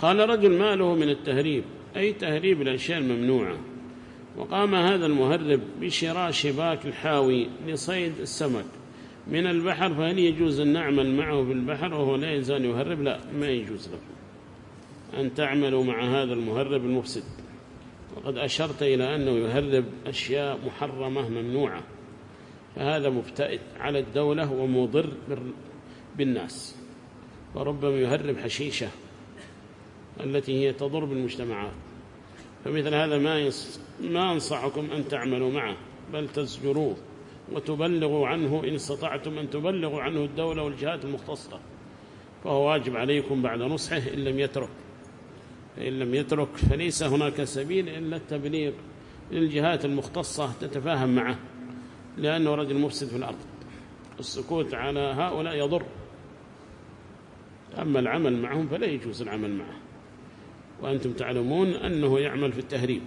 قال رجل: ما له من التهريب، أي تهريب الأشياء الممنوعة. وقام هذا المهرب بشراء شباك الحاوي لصيد السمك من البحر، فهل يجوز أن نعمل معه في البحر وهو لا يزال يهرب؟ لا، ما يجوز لكم أن تعملوا مع هذا المهرب المفسد، وقد أشرت إلى أنه يهرب أشياء محرمة ممنوعة، فهذا مفتئت على الدولة ومضر بالناس، وربما يهرب حشيشة التي هي تضر بالمجتمعات. فمثل هذا ما أنصحكم أن تعملوا معه، بل تزجروه وتبلغوا عنه إن استطعتم أن تبلغوا عنه الدولة والجهات المختصة، فهو واجب عليكم بعد نصحه إن لم يترك فليس هناك سبيل إلا التبليغ للجهات المختصة تتفاهم معه، لأنه رجل مفسد في الأرض، السكوت على هؤلاء يضر، أما العمل معهم فلا يجوز العمل معه، وأنتم تعلمون أنه يعمل في التهريب.